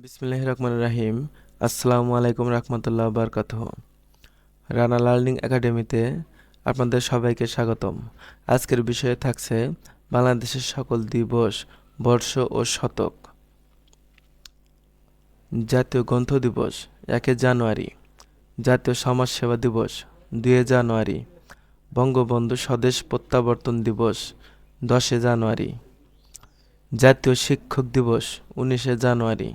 বিসমিল্লাহির রহমানির রহিম। আসসালামু আলাইকুম রহমতুল্লাহ বারকাতুহ। রানা লার্নিং একাডেমিতে আপনাদের সবাইকে স্বাগতম। আজকের বিষয়ে থাকছে বাংলাদেশের সকল দিবস, বর্ষ ও শতক। জাতীয় গ্রন্থ দিবস 1 জানুয়ারি, জাতীয় সমাজসেবা দিবস 2 জানুয়ারি, বঙ্গবন্ধু স্বদেশ প্রত্যাবর্তন দিবস 10 জানুয়ারি, জাতীয় শিক্ষক দিবস 19 জানুয়ারি,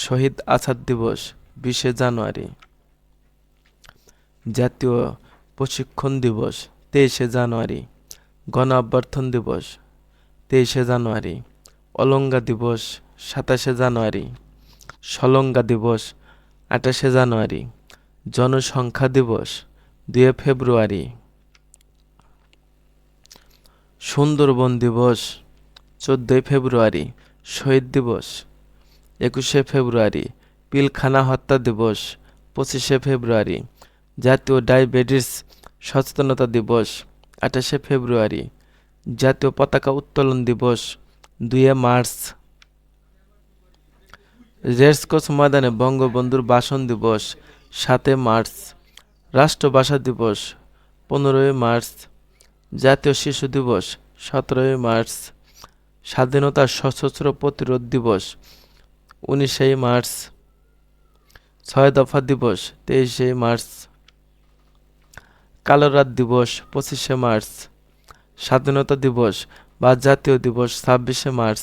শহীদ আসাদ দিবস 20 জানুয়ারি, জাতীয় প্রশিক্ষণ দিবস 23 জানুয়ারি, গণ অভ্যর্থন দিবস 23 জানুয়ারি, অলঙ্গা দিবস 27 জানুয়ারি, সলঙ্গা দিবস 28 জানুয়ারি, জনসংখ্যা দিবস 2 ফেব্রুয়ারি, সুন্দরবন দিবস 14 ফেব্রুয়ারি, শহীদ দিবস 21 ফেব্রুয়ারি, পিলখানা হত্যা দিবস 25 ফেব্রুয়ারি, জাতীয় ডায়াবেটিস সচেতনতা দিবস 28 ফেব্রুয়ারি, জাতীয় পতাকা উত্তোলন দিবস 2 মার্চ, রেসকোর্স ময়দানে বঙ্গবন্ধুর ভাষণ দিবস 7 মার্চ, রাষ্ট্রভাষা দিবস 15 মার্চ, জাতীয় শিশু দিবস 17 মার্চ, স্বাধীনতা সশস্ত্র প্রতিরোধ দিবস 19 মার্চ, 6 দফা দিবস 23 মার্চ, কালো রাত দিবস 25 মার্চ, স্বাধীনতা দিবস বা জাতীয় দিবস 26 মার্চ,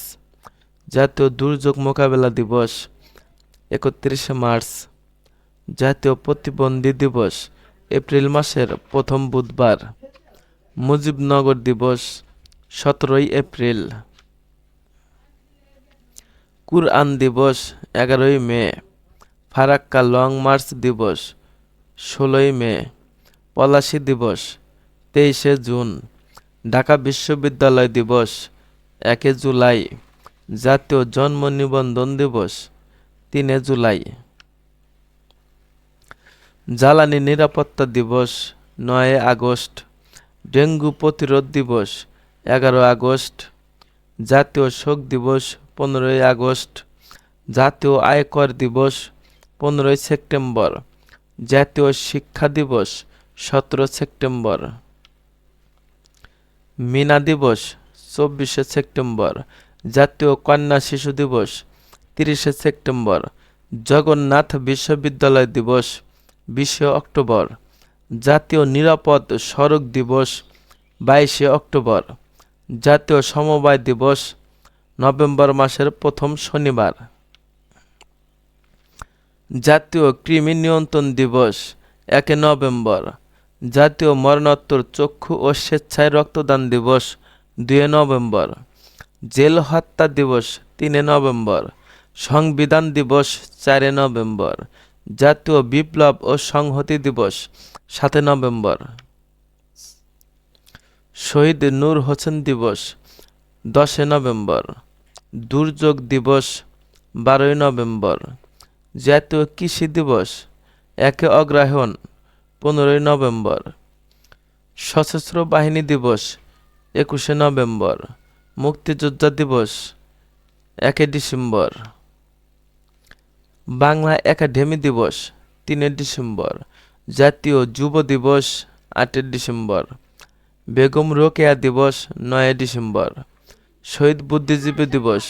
জাতীয় দুর্যোগ মোকাবেলা দিবস 31 মার্চ, জাতীয় প্রতিবন্ধী দিবস এপ্রিল মাসের প্রথম বুধবার, মুজিবনগর দিবস 17 এপ্রিল, কুরআন দিবস 11 মে, ফারাক্কা লং মার্চ দিবস 16 মে, পলাশী দিবস 23 জুন, ঢাকা বিশ্ববিদ্যালয় দিবস 1 জুলাই, জাতীয় জন্ম নিবন্ধন দিবস 3 জুলাই, জ্বালানি নিরাপত্তা দিবস 9 আগস্ট, ডেঙ্গু প্রতিরোধ দিবস 11 আগস্ট, জাতীয় শোক দিবস 15 আগস্ট, জাতীয় আয়কর দিবস 15 সেপ্টেম্বর, জাতীয় শিক্ষা দিবস 17 সেপ্টেম্বর, মিনা দিবস 24 সেপ্টেম্বর, জাতীয় কন্যা শিশু দিবস 30 সেপ্টেম্বর, জগন্নাথ বিশ্ববিদ্যালয় দিবস 20 অক্টোবর, জাতীয় নিরাপদ সড়ক দিবস 22 অক্টোবর, জাতীয় সমবায় দিবস নভেম্বর মাসের প্রথম শনিবার, জাতীয় কৃমি নিয়ন্ত্রণ দিবস 1 নভেম্বর, জাতীয় মরণোত্তর চক্ষু ও স্বেচ্ছায় রক্তদান দিবস 2 নভেম্বর, জেল হত্যা দিবস 3 নভেম্বর, সংবিধান দিবস 4 নভেম্বর, জাতীয় বিপ্লব ও সংহতি দিবস 7 নভেম্বর, শহীদ নূর হোসেন দিবস 10 নভেম্বর, দুর্যোগ দিবস 12 নভেম্বর, জাতীয় কৃষি দিবস 1 অগ্রহায়ণ 15 নভেম্বর, সশস্ত্র বাহিনী দিবস 21 নভেম্বর, মুক্তিযোদ্ধা দিবস 1 ডিসেম্বর, বাংলা একাডেমি দিবস 3 ডিসেম্বর, জাতীয় যুব দিবস 8 ডিসেম্বর, বেগম রোকেয়া দিবস 9 ডিসেম্বর, শহীদ বুদ্ধিজীবী দিবস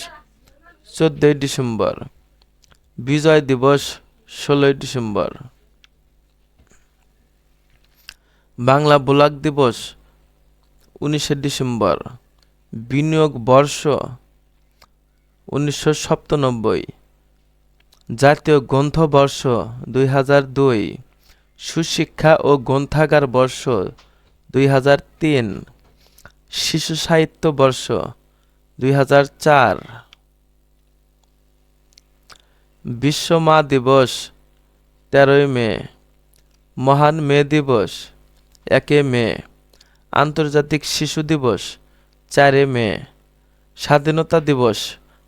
14 ডিসেম্বর, বিজয় দিবস 16 ডিসেম্বর, বাংলা ব্লক দিবস 19 ডিসেম্বর, বিনিয়োগ বর্ষ 1997, জাতীয় গ্রন্থ বর্ষ 2002, সুশিক্ষা ও গ্রন্থাগার বর্ষ 2003, শিশু সাহিত্য বর্ষ 2004, বিশ্ব মা দিবস 13 মে, মহান মে দিবস 1 মে, আন্তর্জাতিক শিশু দিবস 4 মে, স্বাধীনতা দিবস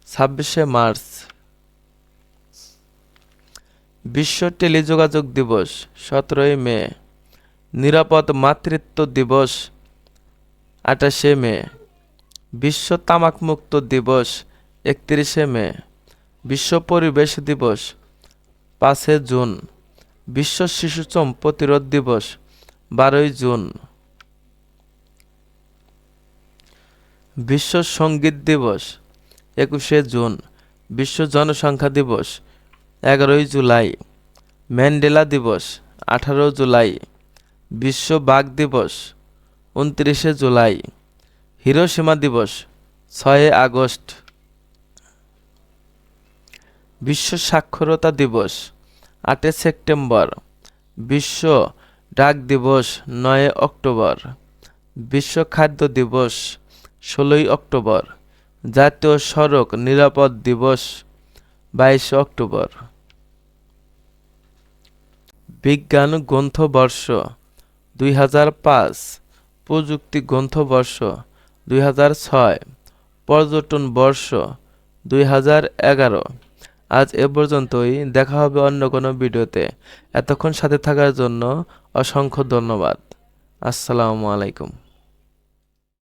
26 মার্চ, বিশ্ব টেলিযোগাযোগ দিবস 17 মে, নিরাপদ মাতৃত্ব দিবস 28 মে, বিশ্ব তামাকমুক্ত দিবস 31 মে, বিশ্ব পরিবেশ দিবস 5 জুন। বিশ্ব শিশুশ্রম প্রতিরোধ দিবস 12 জুন। বিশ্ব সঙ্গীত দিবস 21 জুন। বিশ্ব জনসংখ্যা দিবস 11 জুলাই। ম্যান্ডেলা দিবস 18 জুলাই। বিশ্ব বাঘ দিবস 29 জুলাই। হিরোশিমা দিবস 6 আগস্ট। বিশ্ব সাক্ষরতা দিবস 8 সেপ্টেম্বর। বিশ্ব ডাক দিবস 9 অক্টোবর। বিশ্ব খাদ্য দিবস 16 অক্টোবর। জাতীয় সড়ক নিরাপদ দিবস 22 অক্টোবর। বিজ্ঞান গ্রন্থবর্ষ 2005। প্রযুক্তি গ্রন্থবর্ষ 2006। পর্যটন বর্ষ 2011। আজ এ পর্যন্তই, দেখা হবে অন্য কোনো ভিডিওতে। এতক্ষণ সাথে থাকার জন্য অসংখ্য ধন্যবাদ। আসসালামু আলাইকুম।